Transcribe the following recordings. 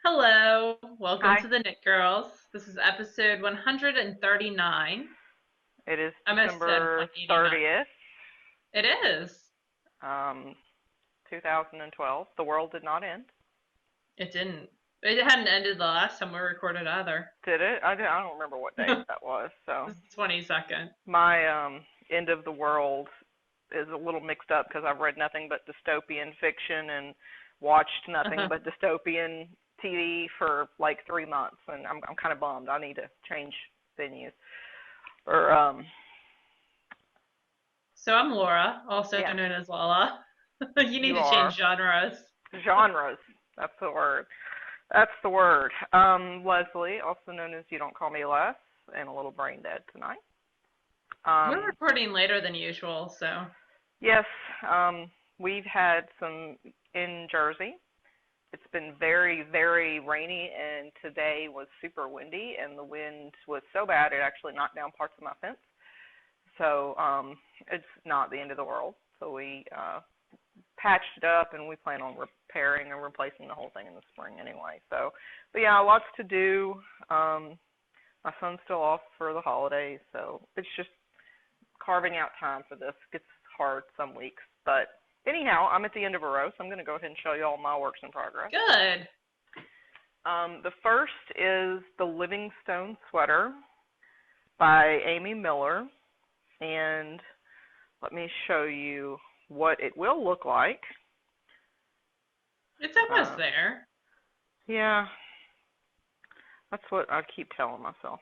Hello, welcome Hi, to the Knit Girls. This is episode 139. it is I almost said December 189. 30th, It is. um, 2012. The world did not end, It didn't. It hadn't ended the last time we recorded either. did it? I don't remember what date that was. So This is 22nd. my end of the world is a little mixed up because I've read nothing but dystopian fiction and watched nothing but dystopian TV for like 3 months, and I'm kind of bummed. I need to change venues. Or So I'm Laura, also yeah, known as Lala. You need you to change are genres. genres. That's the word. That's the word. Leslie, also known as You Don't Call Me Les, and a little brain dead tonight. We're Um, recording later than usual, so yes, we've had some in Jersey. It's been very, very rainy, and today was super windy, and the wind was so bad it actually knocked down parts of my fence. So it's not the end of the world. So we patched it up, and we plan on repairing and replacing the whole thing in the spring anyway. So, but yeah, lots to do. My son's still off for the holidays, so it's just carving out time for this. Gets hard some weeks, but anyhow, I'm at the end of a row, so I'm going to go ahead and show you all my works in progress. good. The first is the Livingstone Sweater by Amy Miller, and let me show you what it will look like. It's almost Uh, there. yeah, that's what I keep telling myself.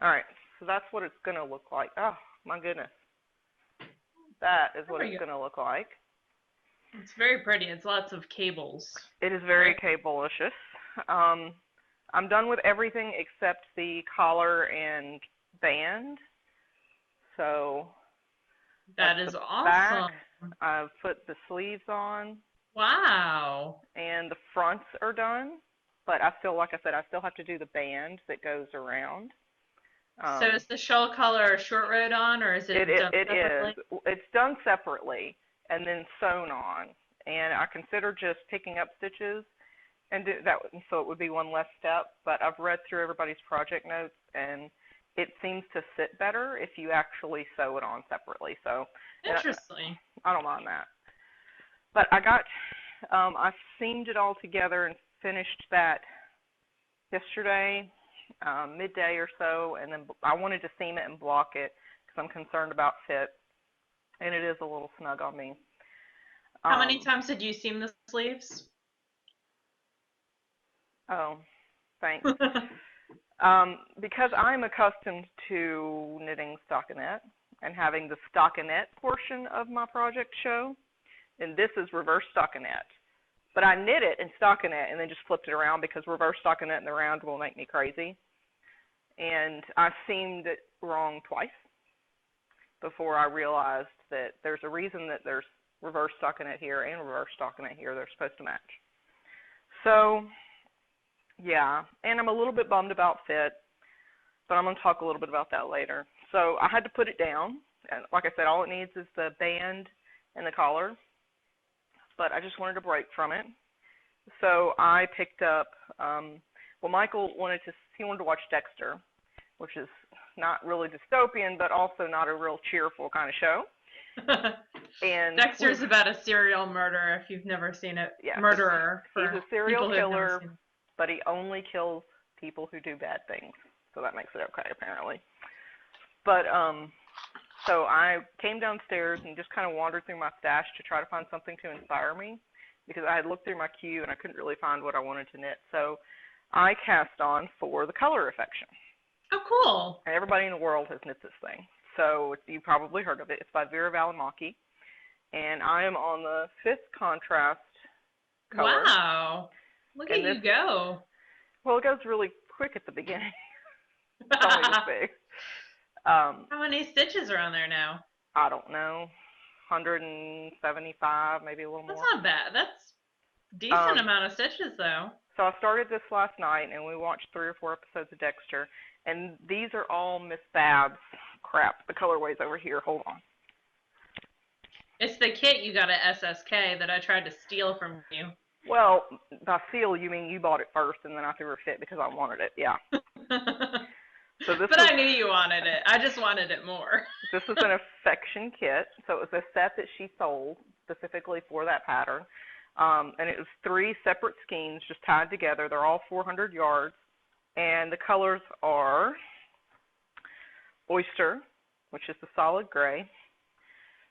All right, so that's what it's going to look like. Oh, my goodness. That is There what we it's go. going to look like. It's very pretty. It's lots of cables. It is very cable-licious. Um, I'm done with everything except the collar and band. So that's That the is back. awesome. I've put the sleeves on, Wow. and the fronts are done. But I still, like I said, I still have to do the band that goes around. So Um, is the shawl collar short rode on, or is it, it it done it is. separately? It's done separately and then sewn on. And I consider just picking up stitches and do that, so it would be one less step. But I've read through everybody's project notes, and it seems to sit better if you actually sew it on separately. So Interesting. I don't mind that. But I seamed it all together and finished that yesterday, midday or so, and then I wanted to seam it and block it because I'm concerned about fit, and it is a little snug on me. How many Um, times did you seam the sleeves? oh, thanks. Because I'm accustomed to knitting stockinette and having the stockinette portion of my project show, and this is reverse stockinette. But I knit it in stockinette and then just flipped it around because reverse stockinette in the round will make me crazy. And I seamed it wrong twice before I realized that there's a reason that there's reverse stockinette here and reverse stockinette here. They're supposed to match. So, yeah, and I'm a little bit bummed about fit, but I'm going to talk a little bit about that later. So I had to put it down. And like I said, all it needs is the band and the collar, but I just wanted a break from it. So I picked up, well, Michael he wanted to watch Dexter, which is not really dystopian, but also not a real cheerful kind of show. And Dexter's about a serial murderer if you've never seen it. yeah, Murderer he's for a serial people who have never killer, seen it. but he only kills people who do bad things. So that makes it okay, apparently. But so I came downstairs and just kind of wandered through my stash to try to find something to inspire me because I had looked through my queue and I couldn't really find what I wanted to knit. So I cast on for the color affection. Oh, cool. And everybody in the world has knit this thing. So you probably heard of it. It's by Vera Valimaki. And I am on the 5th contrast color. Wow. Look at And this, you go. well, it goes really quick at the beginning. It's only this big. How many stitches are on there now? I don't know, 175, maybe a little That's more. not bad. That's decent Um, amount of stitches though. so I started this last night, and we watched 3 or 4 episodes of Dexter, and these are all Miss Babs. Crap, the colorway's over here. Hold on. It's the kit you got at SSK that I tried to steal from you. Well, by seal, you mean you bought it first and then I threw a fit because I wanted it. Yeah. So this But was, I knew you wanted it. I just wanted it more. this was an affection kit. So it was a set that she sold specifically for that pattern. And it was 3 separate skeins just tied together. They're all 400 yards. And the colors are Oyster, which is the solid gray.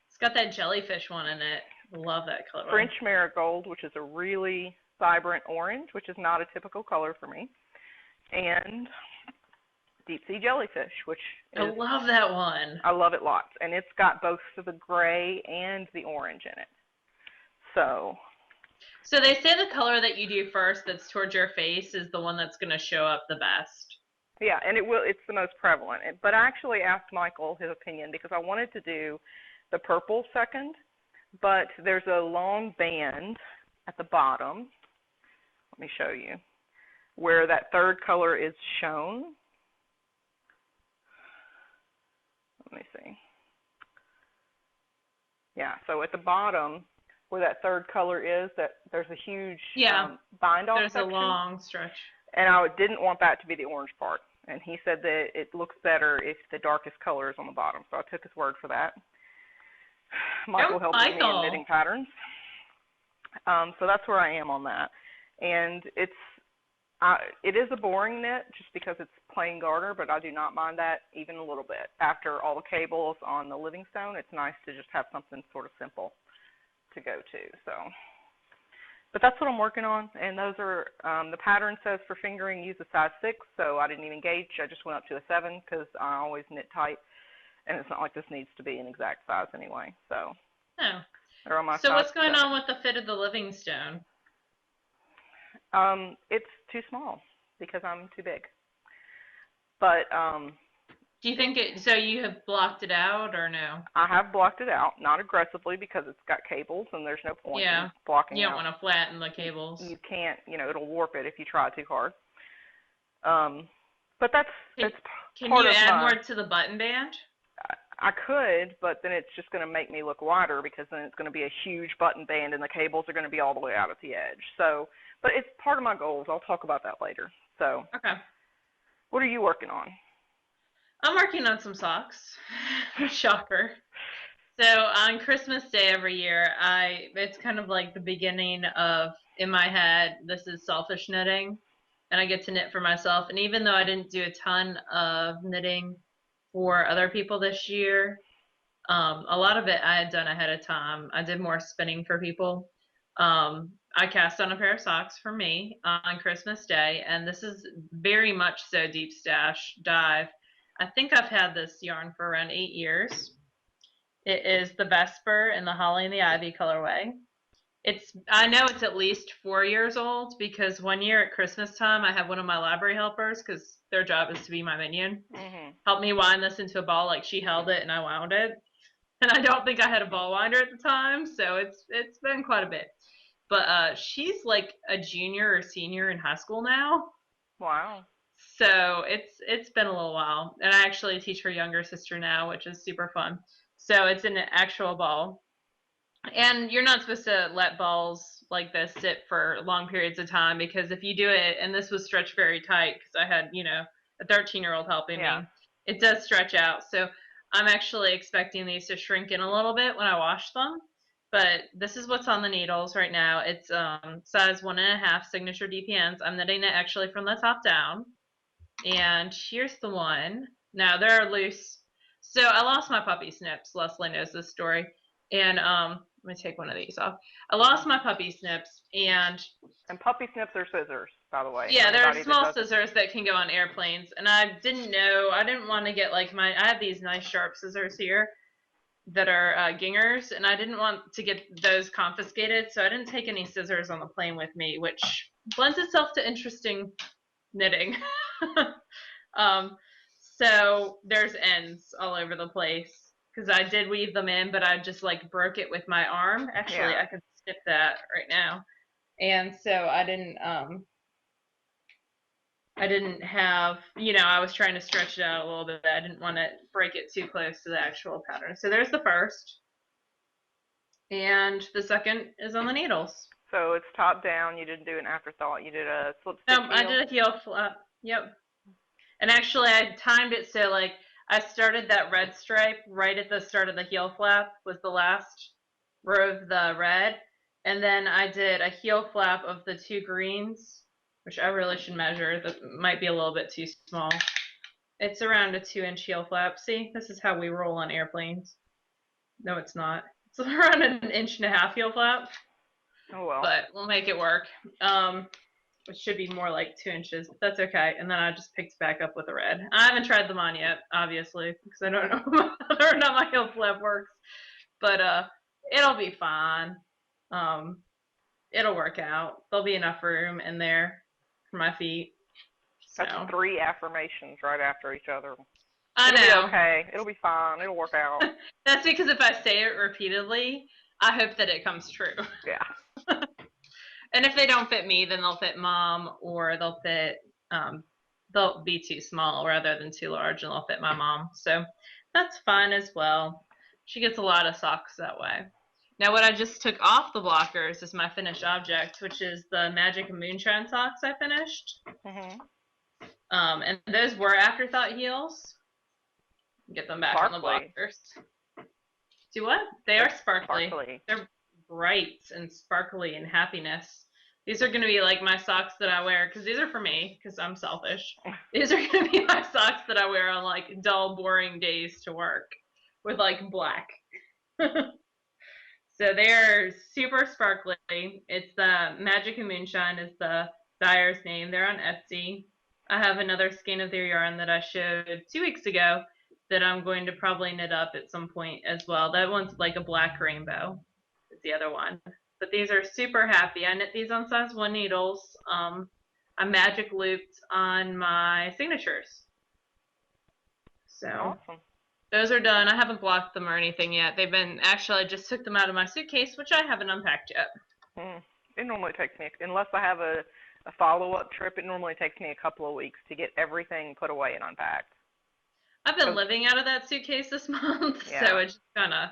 It's got that jellyfish one in it. Love that color. French Marigold, which is a really vibrant orange, which is not a typical color for me. And Deep Sea Jellyfish, which is, I love that one. I love it lots. And it's got both the gray and the orange in it. So they say the color that you do first that's towards your face is the one that's going to show up the best. yeah, and it's the most prevalent. But I actually asked Michael his opinion because I wanted to do the purple second, but there's a long band at the bottom. Let me show you where that third color is shown. Let me see. Yeah, so at the bottom where that third color is, that there's a huge bind off section. There's a long stretch. And I didn't want that to be the orange part. And he said that it looks better if the darkest color is on the bottom. So I took his word for that. Michael helped me in knitting patterns. So that's where I am on that. And it is a boring knit just because it's plain garter, but I do not mind that even a little bit. After all the cables on the Livingstone, it's nice to just have something sort of simple to go to. So, but that's what I'm working on. And those are, the pattern says for fingering, use a size 6. So I didn't even gauge. I just went up to a 7 because I always knit tight. And it's not like this needs to be an exact size anyway. So, they're on my so what's going 7. on with the fit of the Livingstone? It's too small because I'm too big. But do you think so you have blocked it out or no? I have blocked it out, not aggressively because it's got cables and there's no point in blocking it out. You don't want to flatten the cables. You can't, it'll warp it if you try too hard. But that's part of Can you add more to the button band? I could, but then it's just going to make me look wider because then it's going to be a huge button band and the cables are going to be all the way out at the edge. So, but it's part of my goals. I'll talk about that later. So, okay. What are you working on? I'm working on some socks. Shocker. So on Christmas Day every year, it's kind of like the beginning of, in my head, this is selfish knitting, and I get to knit for myself. And even though I didn't do a ton of knitting for other people this year, a lot of it I had done ahead of time. I did more spinning for people. I cast on a pair of socks for me on Christmas Day, and this is very much so deep stash dive. I think I've had this yarn for around 8 years. It is the Vesper in the Holly and the Ivy colorway. I know it's at least 4 years old because one year at Christmas time, I had one of my library helpers, because their job is to be my minion, help me wind this into a ball. Like, she held it and I wound it. And I don't think I had a ball winder at the time, so it's been quite a bit. But she's like a junior or senior in high school now. Wow. So it's been a little while. And I actually teach her younger sister now, which is super fun. So it's an actual ball. And you're not supposed to let balls like this sit for long periods of time, because if you do it, and this was stretched very tight because I had, a 13-year-old helping me, it does stretch out. So I'm actually expecting these to shrink in a little bit when I wash them. But this is what's on the needles right now. It's size 1.5 signature DPNs. I'm knitting it actually from the top down. And here's the one. Now they're loose. So I lost my puppy snips. Leslie knows this story. And let me take one of these off. I lost my puppy snips, and puppy snips are scissors, by the way. Yeah, they're small scissors that can go on airplanes. And I didn't want to get like I have these nice sharp scissors here that are gingers, and I didn't want to get those confiscated, so I didn't take any scissors on the plane with me, which lends itself to interesting knitting. So there's ends all over the place because I did weave them in, but I just like broke it with my arm. Actually, I could snip that right now. And so I didn't have, I was trying to stretch it out a little bit. I didn't want to break it too close to the actual pattern. So there's the first. And the second is on the needles. So it's top down. You didn't do an afterthought. You did a slipstick heel? I did a heel flap. Yep. And actually, I timed it so, like, I started that red stripe right at the start of the heel flap, was the last row of the red. And then I did a heel flap of the 2 greens, which I really should measure. That might be a little bit too small. It's around a 2-inch heel flap. See, this is how we roll on airplanes. No, it's not. It's around an 1.5-inch heel flap. Oh, well. But we'll make it work. It should be more like 2 inches, but that's okay. And then I just picked back up with the red. I haven't tried them on yet, obviously, because I don't know whether or not my heel flap works. But it'll be fine. It'll work out. There'll be enough room in there for my feet. So. That's 3 affirmations right after each other. I know. It'll be okay. It'll be fine. It'll work out. That's because if I say it repeatedly, I hope that it comes true. Yeah. And if they don't fit me, then they'll fit Mom, or they'll fit, they'll be too small rather than too large, and they'll fit my mom. So that's fine as well. She gets a lot of socks that way. Now, what I just took off the blockers is my finished object, which is the Magic Moonshine socks I finished. Mm-hmm. And those were afterthought heels. Get them back on the blockers. Do what? They are sparkly. They're bright and sparkly and happiness. These are going to be like my socks that I wear, because these are for me, because I'm selfish. These are going to be my socks that I wear on like dull, boring days to work with like black. So they're super sparkly. It's the Magic and Moonshine is the dyer's name. They're on Etsy. I have another skein of their yarn that I showed 2 weeks ago that I'm going to probably knit up at some point as well. That one's like a black rainbow. Is the other one. But these are super happy. I knit these on size 1 needles. I magic looped on my signatures. So awesome. Those are done. I haven't blocked them or anything yet. They've been, actually, I just took them out of my suitcase, which I haven't unpacked yet. It normally takes me, unless I have a follow-up trip, it normally takes me a couple of weeks to get everything put away and unpacked. I've been living out of that suitcase this month, yeah. So it's just kind of,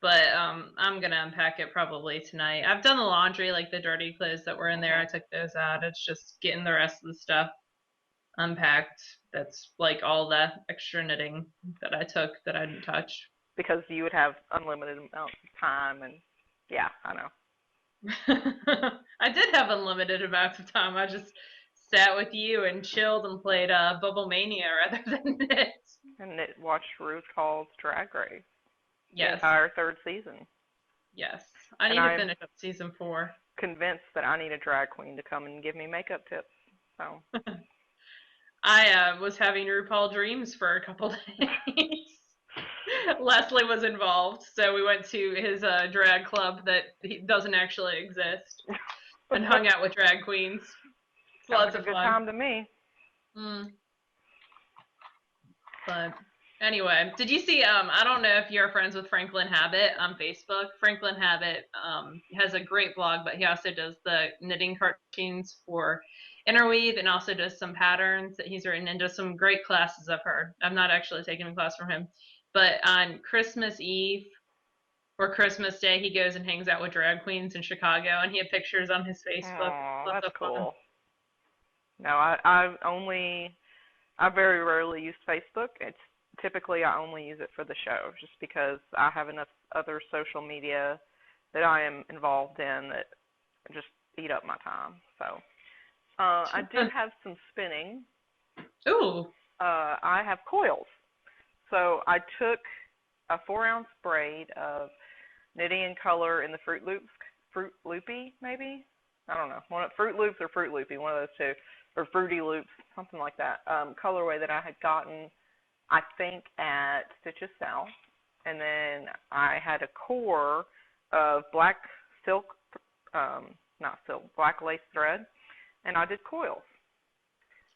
but I'm going to unpack it probably tonight. I've done the laundry, like the dirty clothes that were in there. I took those out. It's just getting the rest of the stuff unpacked. That's like all the extra knitting that I took that I didn't touch. Because you would have unlimited amounts of time, and yeah, I know. I did have unlimited amounts of time. I just sat with you and chilled and played Bubble Mania rather than knit. And watched RuPaul's Drag Race. Yes. The entire 3rd season. Yes. I need to finish up season 4. Convinced that I need a drag queen to come and give me makeup tips. So I was having RuPaul dreams for a couple days. Leslie was involved, so we went to his drag club that doesn't actually exist and hung out with drag queens. It's lots of fun. Good time to me. But anyway, did you see, I don't know if you're friends with Franklin Habit on Facebook. Franklin Habit has a great blog, but he also does the knitting cartoons for Interweave and also does some patterns that he's written and does some great classes I've heard. I'm not actually taking a class from him. But on Christmas Eve or Christmas Day, he goes and hangs out with drag queens in Chicago, and he had pictures on his Facebook. Oh, that's cool. No, I very rarely use Facebook. It's typically I only use it for the show, just because I have enough other social media that I am involved in that just eat up my time. So I do have some spinning. Ooh. I have coils. So I took a 4-ounce braid of Knitting in Color in the Fruit Loopy, maybe? I don't know. Fruit Loops or Fruit Loopy, one of those two. Or Fruity Loops, something like that. Colorway that I had gotten, I think, at Stitches South. And then I had a core of black silk, black lace thread. And I did coils.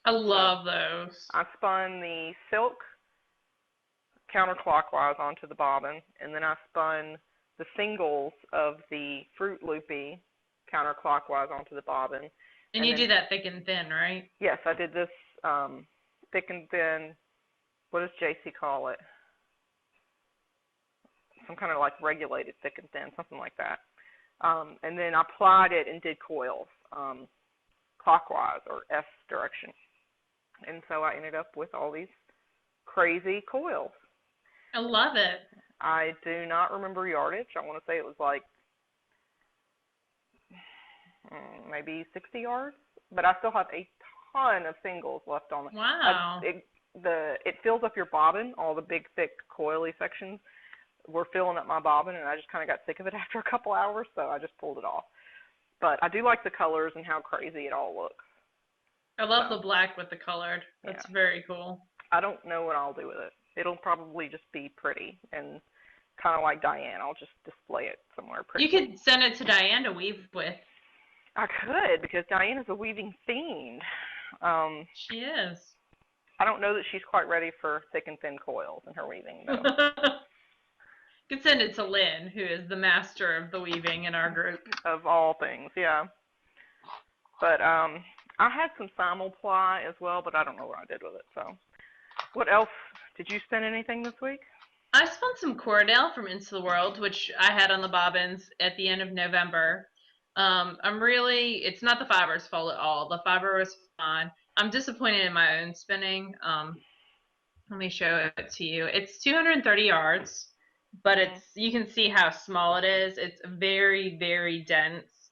I love those. I spun the silk counterclockwise onto the bobbin, and then I spun the singles of the Fruit Loopy counterclockwise onto the bobbin. And you do that thick and thin, right? Yes, I did this thick and thin. What does JC call it? Some kind of like regulated thick and thin, something like that. And then I plied it and did coils, clockwise or S direction. And so I ended up with all these crazy coils. I love it. I do not remember yardage. I want to say it was like maybe 60 yards, but I still have a ton of singles left on it. Wow. It fills up your bobbin, all the big, thick, coily sections were filling up my bobbin, and I just kind of got sick of it after a couple hours, so I just pulled it off. But I do like the colors and how crazy it all looks. I love the black with the colored. That's very cool. I don't know what I'll do with it. It'll probably just be pretty and kind of like Diane. I'll just display it somewhere pretty. You could send it to Diane to weave with. I could, because Diane is a weaving fiend. She is. I don't know that she's quite ready for thick and thin coils in her weaving, though. You could send it to Lynn, who is the master of the weaving in our group. Of all things, yeah. But I had some simul ply as well, but I don't know what I did with it. So, what else? Did you spin anything this week? I spun some Cordell from Into the World, which I had on the bobbins at the end of November. It's not the fiber's fault at all. The fiber was fine. I'm disappointed in my own spinning. Let me show it to you. It's 230 yards, but you can see how small it is. It's very, very dense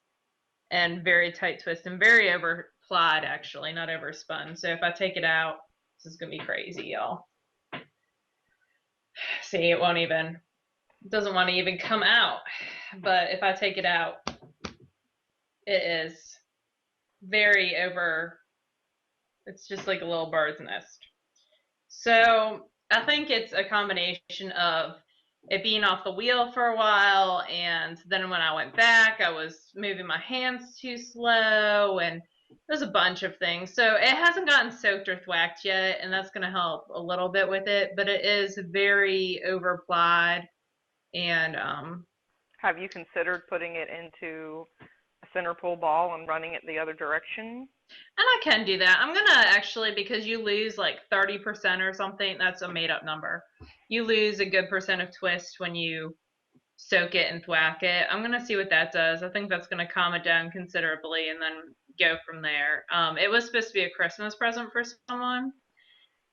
and very tight twist and very over plied, actually, not over spun. So if I take it out, this is going to be crazy, y'all. See, it doesn't want to even come out. But if I take it out, it is very over, it's just like a little bird's nest. So I think it's a combination of it being off the wheel for a while, and then when I went back, I was moving my hands too slow, and there's a bunch of things. So it hasn't gotten soaked or thwacked yet, and that's going to help a little bit with it, but it is very overplied. And have you considered putting it into a center pull ball and running it the other direction? And I can do that. I'm going to actually, because you lose like 30% or something, that's a made up number. You lose a good percent of twist when you soak it and thwack it. I'm going to see what that does. I think that's going to calm it down considerably and then go from there. It was supposed to be a Christmas present for someone,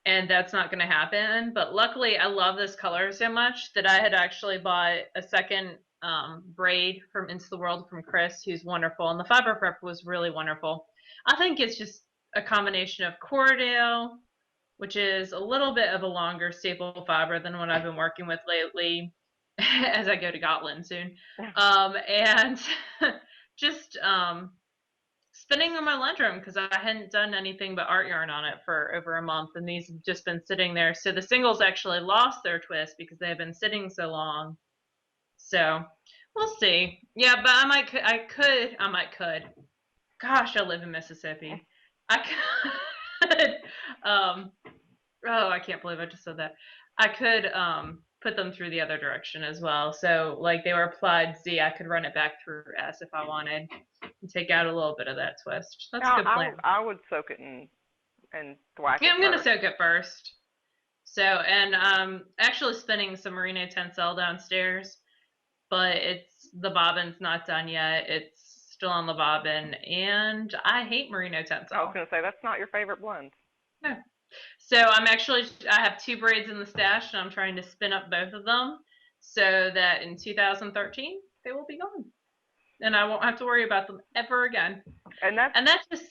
and that's not going to happen. But luckily, I love this color so much that I had actually bought a second braid from Into the World from Chris, who's wonderful. And the fiber prep was really wonderful. I think it's just a combination of Cordell, which is a little bit of a longer staple fiber than what I've been working with lately as I go to Gotland soon. And just spinning in my lunchroom because I hadn't done anything but art yarn on it for over a month, and these have just been sitting there. So the singles actually lost their twist because they have been sitting so long. So we'll see. Yeah, but I could. Gosh, I live in Mississippi. I could, I can't believe I just said that. I could put them through the other direction as well. So like they were applied Z, I could run it back through S if I wanted and take out a little bit of that twist. That's a good plan. I would soak it and thwack it. Yeah, I'm going to soak it first. So, and actually spinning some Marina Tencel downstairs, but the bobbin's not done yet. It's still on the bobbin, and I hate Marina Tencel. I was going to say, that's not your favorite blend. No. So I have 2 braids in the stash, and I'm trying to spin up both of them so that in 2013, they will be gone. And I won't have to worry about them ever again. And that's just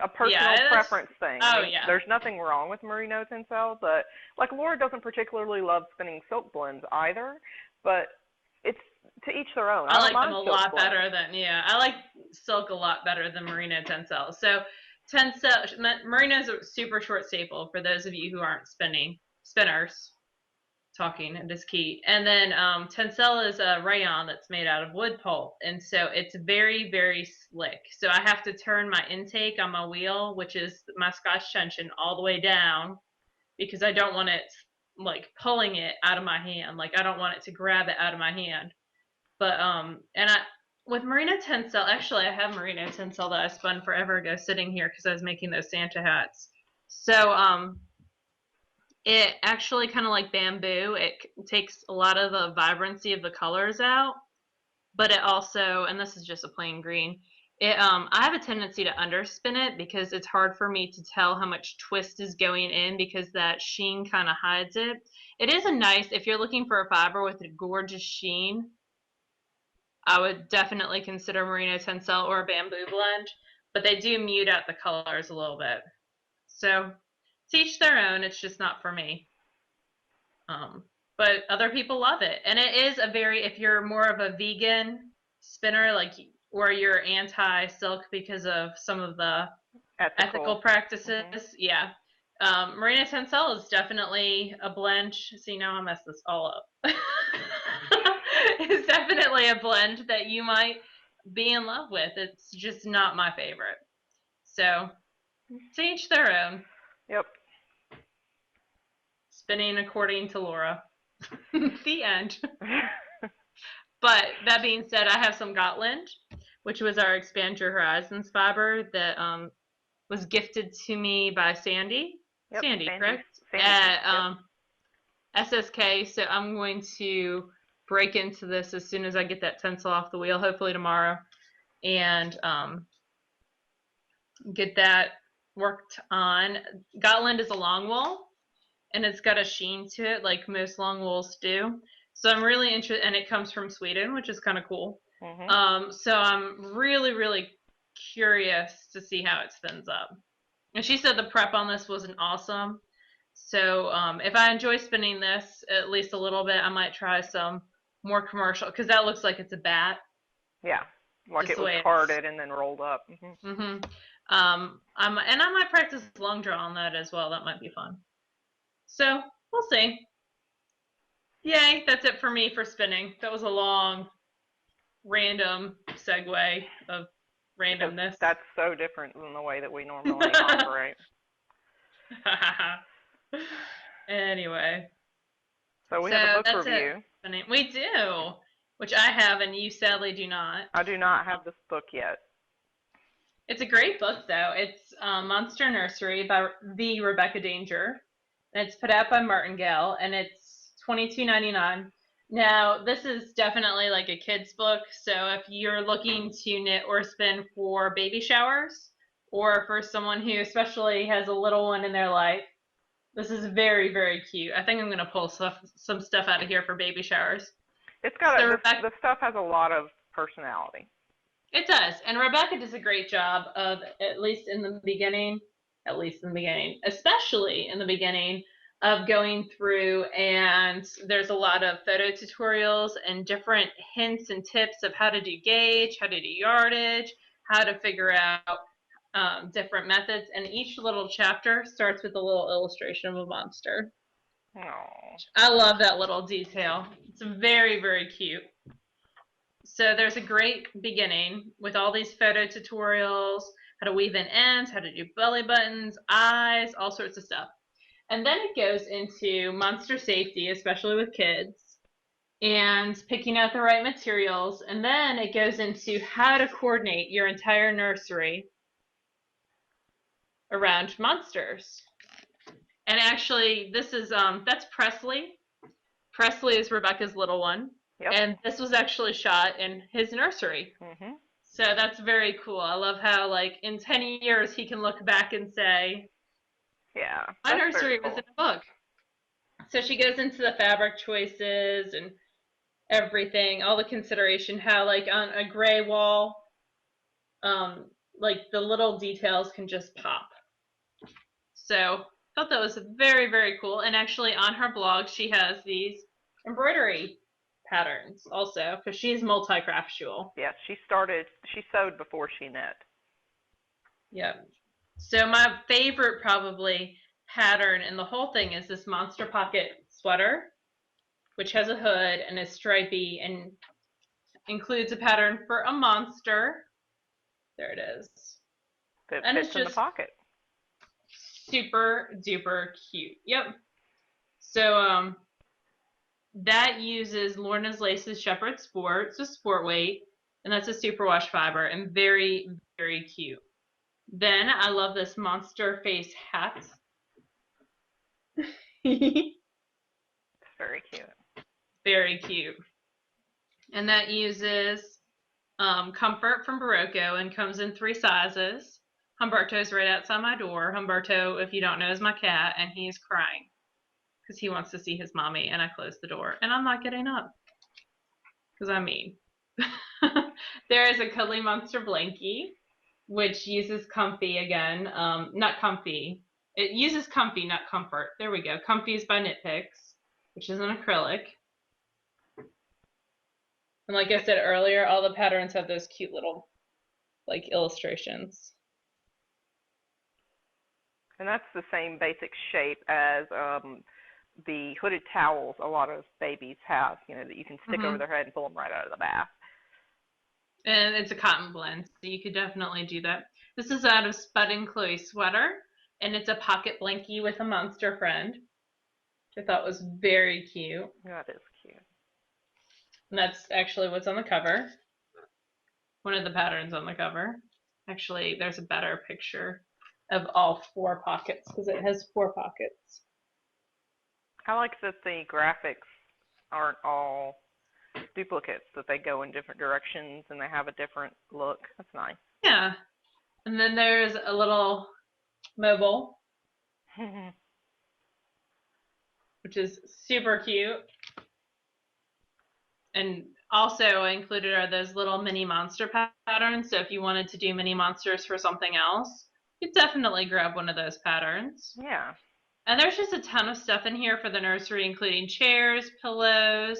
a personal preference thing. Oh, yeah. There's nothing wrong with Marina Tencel, but like Laura doesn't particularly love spinning silk blends either, but it's to each their own. I like them a lot better than, I like silk a lot better than Marina Tencel. So Marina is a super short staple for those of you who aren't spinners. Talking is key. And then Tencel is a rayon that's made out of wood pulp, and so it's very, very slick. So I have to turn my intake on my wheel, which is my Scotch tension, all the way down because I don't want it like pulling it out of my hand. Like I don't want it to grab it out of my hand. But with Marina Tencel, actually I have Marina Tencel that I spun forever ago sitting here because I was making those Santa hats. So it actually kind of like bamboo. It takes a lot of the vibrancy of the colors out. but it also, and this is just a plain green, I have a tendency to underspin it because it's hard for me to tell how much twist is going in because that sheen kind of hides it. It is a nice, if you're looking for a fiber with a gorgeous sheen, I would definitely consider Marina Tencel or a bamboo blend, but they do mute out the colors a little bit. So to each their own, it's just not for me. But other people love it. And it is a very, if you're more of a vegan spinner, like, or you're anti-silk because of some of the ethical practices, yeah. Marina Tencel is definitely a blend. See, now I messed this all up. It's definitely a blend that you might be in love with. It's just not my favorite. So, to each their own. Yep. Spinning according to Laura. The end. But that being said, I have some Gotland, which was our Expand Your Horizons fiber that was gifted to me by Sandy. Yep, Sandy, correct? Sandy, at SSK. So I'm going to break into this as soon as I get that Tencel off the wheel, hopefully tomorrow, and get that worked on. Gotland is a long wool, and it's got a sheen to it like most long wools do. So I'm really interested, and it comes from Sweden, which is kind of cool. So I'm really, really curious to see how it spins up. And she said the prep on this wasn't awesome. So if I enjoy spinning this at least a little bit, I might try some more commercial, because that looks like it's a bat. Yeah, like it was carded and then rolled up. And I might practice long draw on that as well. That might be fun. So we'll see. Yay, that's it for me for spinning. That was a long, random segue of randomness. Because that's so different than the way that we normally operate. Anyway. So we have a book review. We do, which I have and you sadly do not. I do not have this book yet. It's a great book, though. It's Monster Nursery by the Rebecca Danger. And it's put out by Martingale, and it's $22.99. Now, this is definitely like a kid's book, so if you're looking to knit or spin for baby showers, or for someone who especially has a little one in their life, this is very, very cute. I think I'm going to pull some stuff out of here for baby showers. It's got the stuff has a lot of personality. It does, and Rebecca does a great job of, especially in the beginning, of going through, and there's a lot of photo tutorials and different hints and tips of how to do gauge, how to do yardage, how to figure out different methods, and each little chapter starts with a little illustration of a monster. Aww. I love that little detail. It's very, very cute. So there's a great beginning with all these photo tutorials, how to weave in ends, how to do belly buttons, eyes, all sorts of stuff. And then it goes into monster safety, especially with kids, and picking out the right materials. And then it goes into how to coordinate your entire nursery around monsters. And actually, this is, that's Presley. Presley is Rebecca's little one. Yep. And this was actually shot in his nursery. So that's very cool. I love how, like, in 10 years, he can look back and say, yeah, my nursery was in a book. So she goes into the fabric choices and everything, all the consideration, how, like, on a gray wall, like, the little details can just pop. So I thought that was very, very cool. And actually, on her blog, she has these embroidery patterns also, because she's multi-craftual. Yeah, she sewed before she knit. Yep. So my favorite probably pattern in the whole thing is this Monster Pocket sweater, which has a hood and is stripy and includes a pattern for a monster. There it is. That fits in the pocket. Super duper cute. Yep. So that uses Lorna's Lace's Shepherd Sport. It's a sport weight, and that's a superwash fiber, and very, very cute. Then I love this monster face hat. It's very cute. Very cute. And that uses Comfort from Barocco and comes in 3 sizes. Humberto's right outside my door. Humberto, if you don't know, is my cat, and he's crying because he wants to see his mommy, and I closed the door, and I'm not getting up because I'm mean. There is a Cuddly Monster Blankie, which uses Comfy again. Not Comfy. It uses Comfy, not Comfort. There we go. Comfy is by Knit Picks, which is an acrylic. And like I said earlier, all the patterns have those cute little like illustrations. And that's the same basic shape as the hooded towels a lot of babies have, you know, that you can stick over their head and pull them right out of the bath. And it's a cotton blend, so you could definitely do that. This is out of Spud and Chloe Sweater, and it's a pocket blankie with a monster friend, which I thought was very cute. That is cute. And that's actually what's on the cover. One of the patterns on the cover. Actually, there's a better picture of all 4 pockets because it has 4 pockets. I like that the graphics aren't all duplicates, that they go in different directions and they have a different look. That's nice. Yeah. And then there's a little mobile, which is super cute. And also included are those little mini monster patterns. So if you wanted to do mini monsters for something else, you could definitely grab one of those patterns. Yeah. And there's just a ton of stuff in here for the nursery, including chairs, pillows,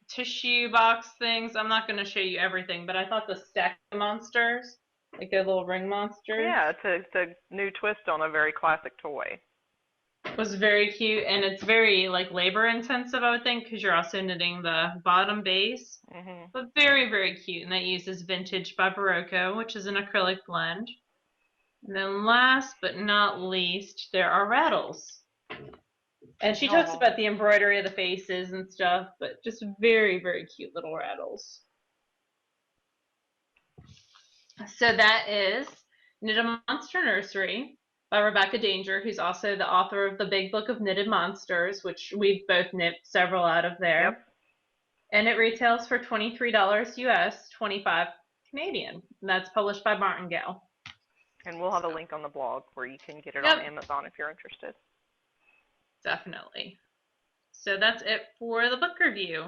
tissue box things. I'm not going to show you everything, but I thought the stack monsters, like their little ring monsters. Yeah, it's a new twist on a very classic toy. Was very cute, and it's very like labor intensive, I would think, because you're also knitting the bottom base. But very, very cute, and that uses Vintage by Barocco, which is an acrylic blend. And then last but not least, there are rattles. And she talks about the embroidery of the faces and stuff, but just very, very cute little rattles. So that is Knit A Monster Nursery by Rebecca Danger, who's also the author of the Big Book of Knitted Monsters, which we've both knit several out of there. Yep. And it retails for $23 US, 25 Canadian. And that's published by Martingale. And we'll have a link on the blog where you can get it on Amazon if you're interested. Definitely. So that's it for the book review.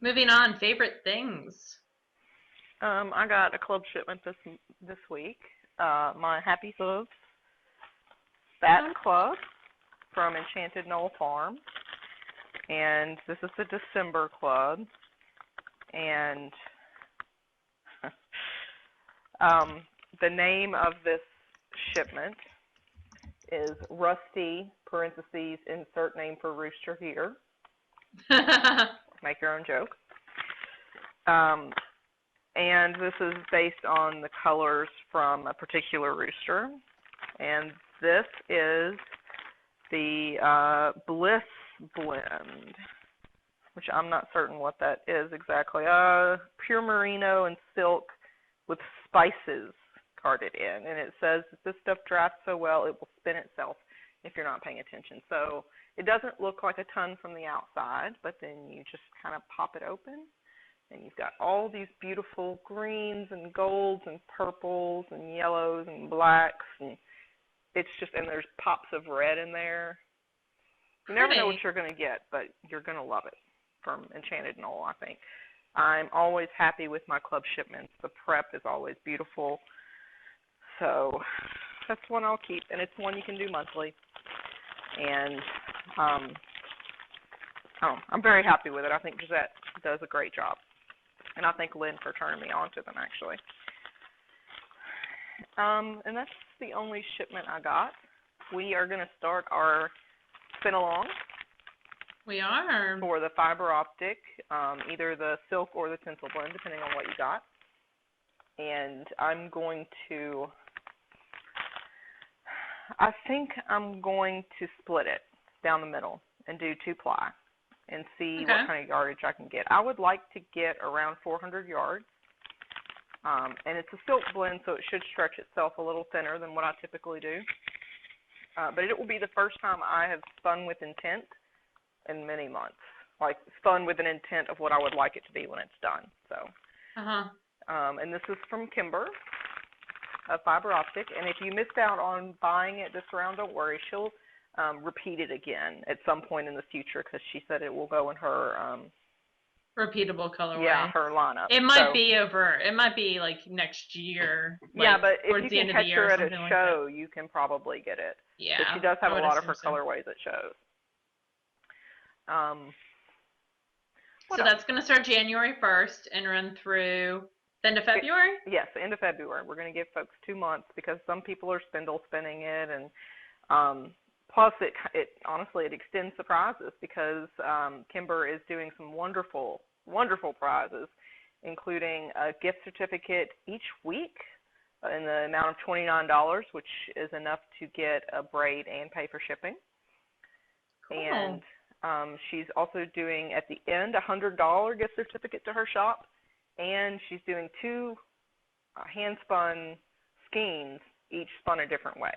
Moving on, favorite things. I got a club shipment this week. My Happy Hooves Bat Club from Enchanted Knoll Farm. And this is the December club. And the name of this shipment is Rusty, parentheses, insert name for rooster here. Make your own joke. And this is based on the colors from a particular rooster. And this is the Bliss Blend, which I'm not certain what that is exactly. Pure merino and silk with spices carded in. And it says that this stuff drafts so well it will spin itself if you're not paying attention. So it doesn't look like a ton from the outside, but then you just kind of pop it open. And you've got all these beautiful greens and golds and purples and yellows and blacks. And it's just, and there's pops of red in there. You never know what you're going to get, but you're going to love it from Enchanted Knoll, I think. I'm always happy with my club shipments. The prep is always beautiful. So that's one I'll keep, and it's one you can do monthly. And I'm very happy with it. I think Gisette does a great job. And I thank Lynn for turning me on to them, actually. And that's the only shipment I got. We are going to start our spin-along. We are. For the fiber optic, either the silk or the tinsel blend, depending on what you got. And I think I'm going to split it down the middle and do 2-ply. And see what kind of yardage I can get. I would like to get around 400 yards. And it's a silk blend, so it should stretch itself a little thinner than what I typically do. But it will be the first time I have spun with intent in many months. like spun with an intent of what I would like it to be when it's done. So, and this is from Kimber, a fiber optic. And if you missed out on buying it this round, don't worry. She'll repeat it again at some point in the future because she said it will go in her repeatable colorway. Yeah, her lineup. It might be over. It might be like next year. Like, yeah, but if you the can catch her at a show, you can probably get it. Yeah, but she does have a lot of her colorways at shows. So that's going to start January 1st and run through the end of February? Yes, the end of February. We're going to give folks 2 months because some people are spindle spinning it, and plus it honestly it extends the prizes because Kimber is doing some wonderful prizes, including a gift certificate each week in the amount of $29, which is enough to get a braid and pay for shipping. Cool. And she's also doing, at the end, a $100 gift certificate to her shop, and she's doing 2 hand-spun skeins, each spun a different way,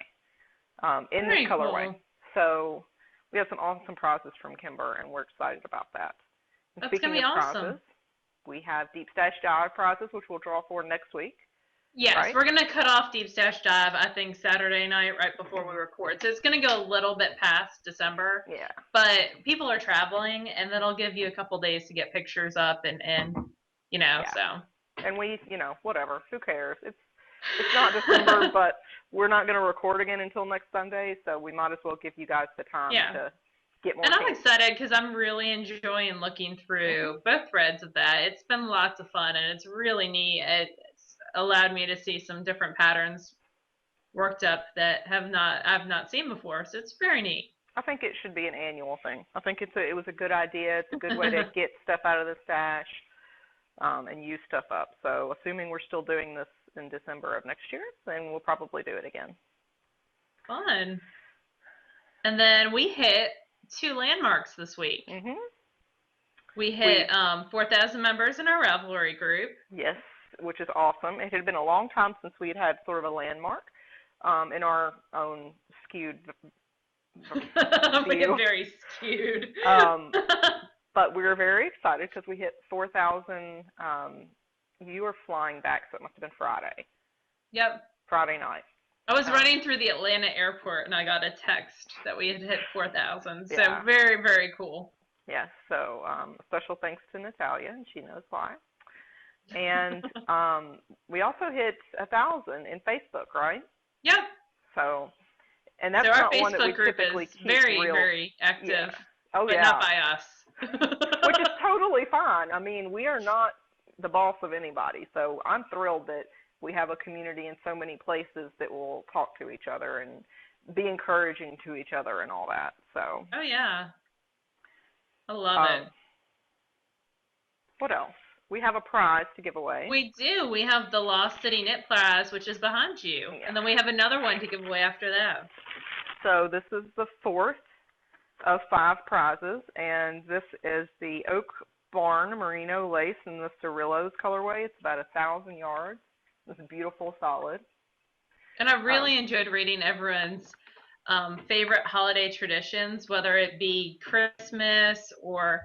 in this colorway. Cool. So we have some awesome prizes from Kimber, and we're excited about that. And that's going to be awesome. Prizes, we have Deep Stash Dive prizes, which we'll draw for next week. Yes, right? We're going to cut off Deep Stash Dive, I think, Saturday night right before we record. So it's going to go a little bit past December. Yeah. But people are traveling, and that'll give you a couple days to get pictures up and you know, yeah. so. And we, you know, whatever. Who cares? It's not December, but we're not going to record again until next Sunday, so we might as well give you guys the time to get more. And I'm excited because I'm really enjoying looking through both threads of that. It's been lots of fun, and it's really neat. It's allowed me to see some different patterns worked up that I've not seen before, so it's very neat. I think it should be an annual thing. I think it was a good idea. It's a good way to get stuff out of the stash and use stuff up. So assuming we're still doing this in December of next year, then we'll probably do it again. Fun. And then we hit 2 landmarks this week. Mm-hmm. We hit 4,000 members in our Ravelry group. Yes, which is awesome. It had been a long time since we had sort of a landmark in our own skewed view. Very skewed. But we were very excited because we hit 4,000. You were flying back, so it must have been Friday. Yep. Friday night. I was running through the Atlanta airport, and I got a text that we had hit 4,000. So yeah. very, very cool. Yes. So special thanks to Natalia, and she knows why. And we also hit 1,000 in Facebook, right? Yep. So, and that's our not Facebook one that we group typically is keep very active. Yeah. Oh, but not by us. Which is totally fine. I mean, we are not the boss of anybody, so I'm thrilled that we have a community in so many places that will talk to each other and be encouraging to each other and all that. So. Oh yeah. I love it. What else? We have a prize to give away. We do. We have the Lost City Knit Prize, which is behind you. Yeah. And then we have another one to give away after that. So this is the 4th of 5 prizes, and this is the Oak Barn Merino Lace in the Cirillo's colorway. It's about 1,000 yards. It's beautiful, solid. And I really enjoyed reading everyone's favorite holiday traditions, whether it be Christmas or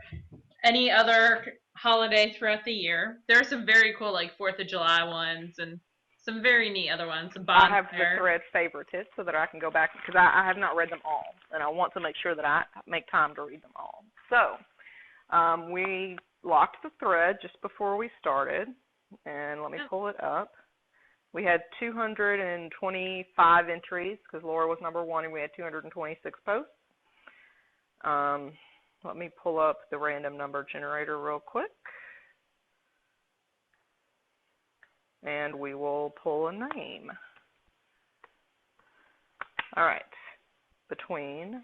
any other holiday throughout the year. There are some very cool, like 4th of July ones and some very neat other ones. I have the thread favorited so that I can go back because I have not read them all, and I want to make sure that I make time to read them all. So we locked the thread just before we started, and let me pull it up. We had 225 entries because Laura was number 1, and we had 226 posts. Let me pull up the random number generator real quick. And we will pull a name. All right. Between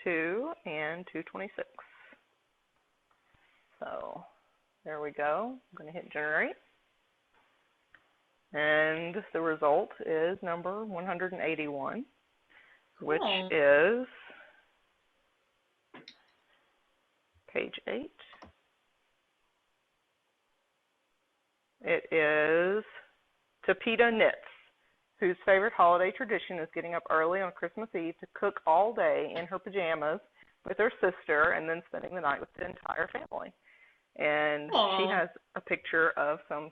2 and 226. So there we go. I'm going to hit generate. And the result is number 181, which is page 8. It is Tapita Knits, whose favorite holiday tradition is getting up early on Christmas Eve to cook all day in her pajamas with her sister and then spending the night with the entire family. And Aww. she has a picture of some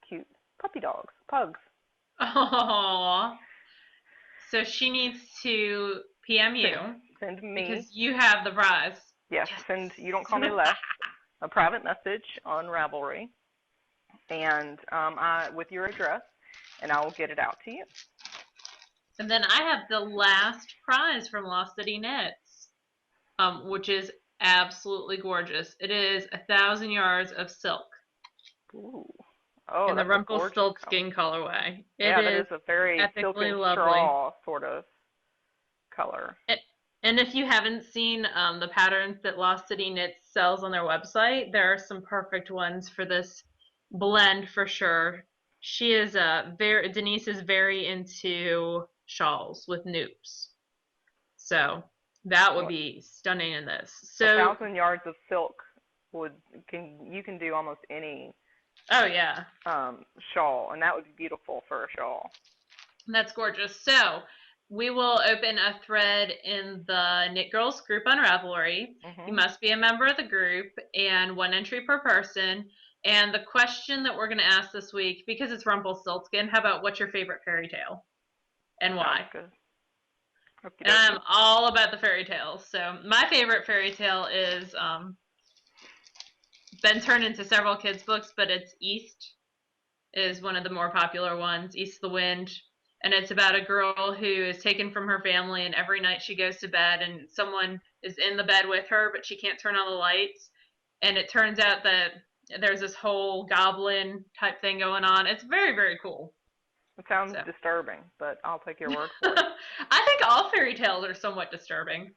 cute puppy dogs, pugs. Aww. So she needs to PM you. Send me. Because you have the prize. Yes, send You Don't Call Me Les a private message on Ravelry, and with your address, and I will get it out to you. And then I have the last prize from Lost City Knits, which is absolutely gorgeous. It is 1,000 yards of silk. Ooh. Oh, in the Rumpelstiltskin colorway. That is a very silken straw sort of color. And if you haven't seen the patterns that Lost City Knits sells on their website, there are some perfect ones for this blend for sure. She is Denise is very into shawls with noops, so that would be stunning in this. So 1,000 yards of silk you can do almost any. Oh yeah. Shawl, and that would be beautiful for a shawl. That's gorgeous. So we will open a thread in the Knit Girls group on Ravelry. You must be a member of the group, and 1 entry per person. And the question that we're going to ask this week, because it's Rumpelstiltskin, how about what's your favorite fairy tale and why? Good. And I'm all about the fairy tales. So my favorite fairy tale is been turned into several kids' books, but it's East is one of the more popular ones, East of the Wind. And it's about a girl who is taken from her family, and every night she goes to bed and someone is in the bed with her, but she can't turn on the lights. And it turns out that there's this whole goblin type thing going on. It's very, very cool. It sounds disturbing, but I'll take your word for it. I think all fairy tales are somewhat disturbing.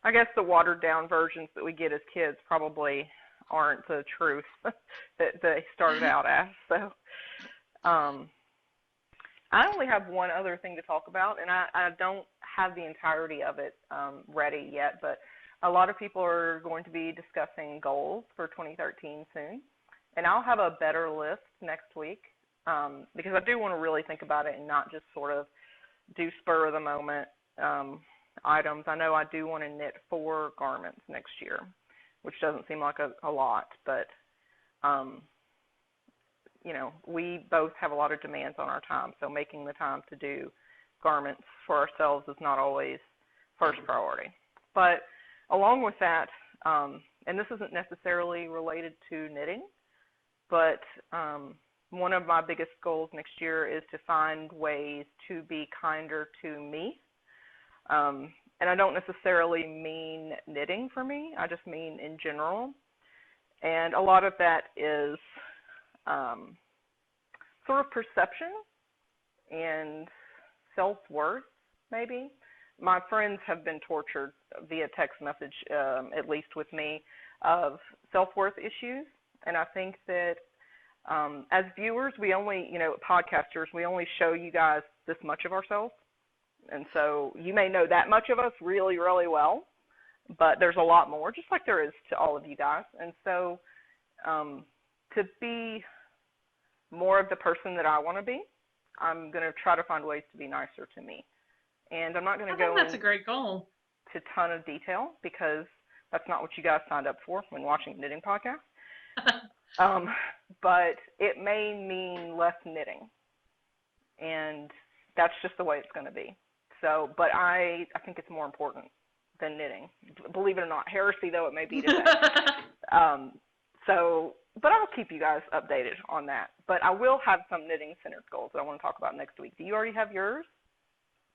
I guess the watered down versions that we get as kids probably aren't the truth that they started out as. So I only have one other thing to talk about, and I don't have the entirety of it ready yet, but a lot of people are going to be discussing goals for 2013 soon, and I'll have a better list next week because I do want to really think about it and not just sort of do spur of the moment items. I know I do want to knit 4 garments next year, which doesn't seem like a lot, but you know, we both have a lot of demands on our time, so making the time to do garments for ourselves is not always first priority. But along with that, and this isn't necessarily related to knitting, but one of my biggest goals next year is to find ways to be kinder to me. And I don't necessarily mean knitting for me, I just mean in general. And a lot of that is sort of perception and self-worth, maybe. My friends have been tortured via text message, at least with me, of self-worth issues. And I think that as viewers, we only, podcasters, we only show you guys this much of ourselves. And so you may know that much of us really, really well, but there's a lot more, just like there is to all of you guys. And so to be more of the person that I want to be, I'm going to try to find ways to be nicer to me. And I'm not going to go that's a great goal. To a ton of detail because that's not what you guys signed up for when watching a knitting podcast. But it may mean less knitting. And that's just the way it's going to be. So, but I think it's more important than knitting. Believe it or not, heresy though it may be today. But I'll keep you guys updated on that. But I will have some knitting-centered goals that I want to talk about next week. Do you already have yours?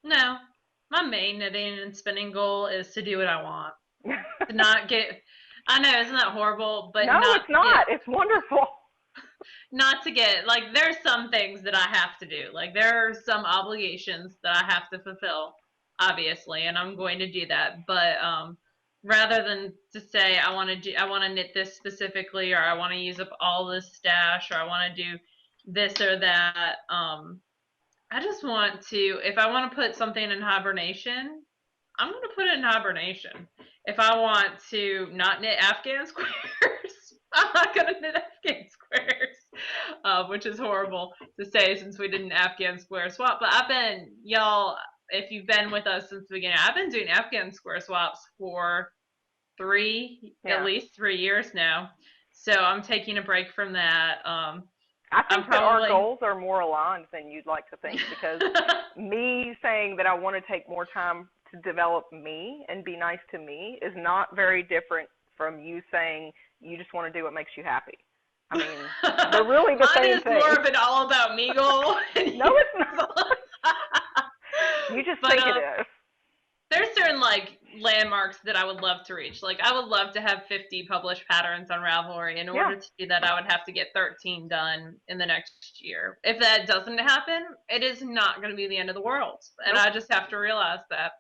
No. My main knitting and spinning goal is to do what I want. To not get, I know, isn't that horrible? But no, it's not. It's wonderful. Not to get, like, there's some things that I have to do. Like, there are some obligations that I have to fulfill, obviously, and I'm going to do that. But rather than to say I want to knit this specifically, or I want to use up all this stash, or I want to do this or that, I just want to, if I want to put something in hibernation, I'm going to put it in hibernation. If I want to not knit Afghan squares, I'm not going to knit Afghan squares, which is horrible to say since we did an Afghan square swap. But I've been, y'all, if you've been with us since the beginning, I've been doing Afghan square swaps for at least 3 years now. So I'm taking a break from that. I think that our goals are more aligned than you'd like to think, because me saying that I want to take more time to develop me and be nice to me is not very different from you saying you just want to do what makes you happy. I mean, they're really the same thing. Mine is more of an all about me goal. No, it's not. You just think it is. There's certain like landmarks that I would love to reach. Like I would love to have 50 published patterns on Ravelry. In order to do that, I would have to get 13 done in the next year. If that doesn't happen, it is not going to be the end of the world. And I just have to realize that.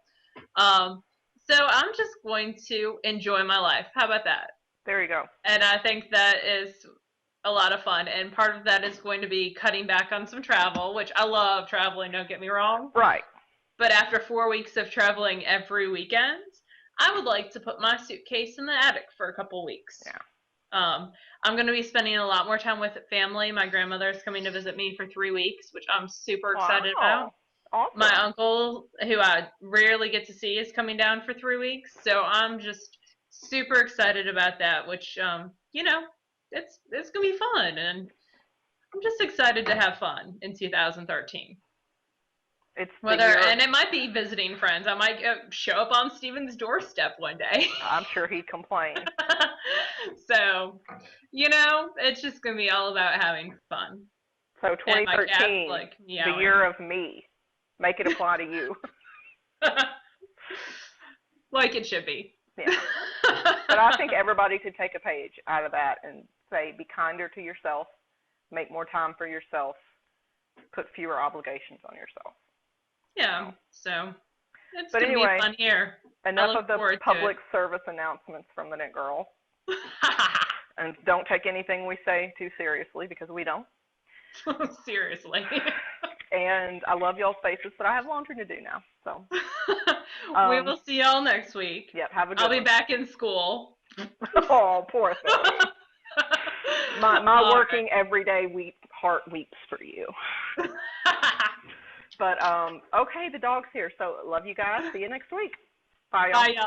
So I'm just going to enjoy my life. How about that? There you go. And I think that is a lot of fun. And part of that is going to be cutting back on some travel, which I love traveling, don't get me wrong. Right. But after 4 weeks of traveling every weekend, I would like to put my suitcase in the attic for a couple weeks. Yeah. I'm going to be spending a lot more time with family. My grandmother is coming to visit me for 3 weeks, which I'm super excited about. Awesome. My uncle, who I rarely get to see, is coming down for 3 weeks. So I'm just super excited about that, which, you know, it's going to be fun. And I'm just excited to have fun in 2013. And it might be visiting friends. I might show up on Steven's doorstep one day. I'm sure he'd complain. So, you know, it's just going to be all about having fun. So 2013, the year of me. Make it apply to you. Like it should be. Yeah. But I think everybody could take a page out of that and say, be kinder to yourself, make more time for yourself, put fewer obligations on yourself. Yeah, so it's going to be fun here. Enough of the public service announcements from the Knit Girl. And don't take anything we say too seriously, because we don't. Seriously. And I love y'all's faces, but I have laundry to do now. So we will see y'all next week. Yep, have a good I'll be back in school. Oh, poor thing. My working everyday heart weeps for you. But okay, the dog's here. So love you guys. See you next week. Bye, y'all. Bye, y'all.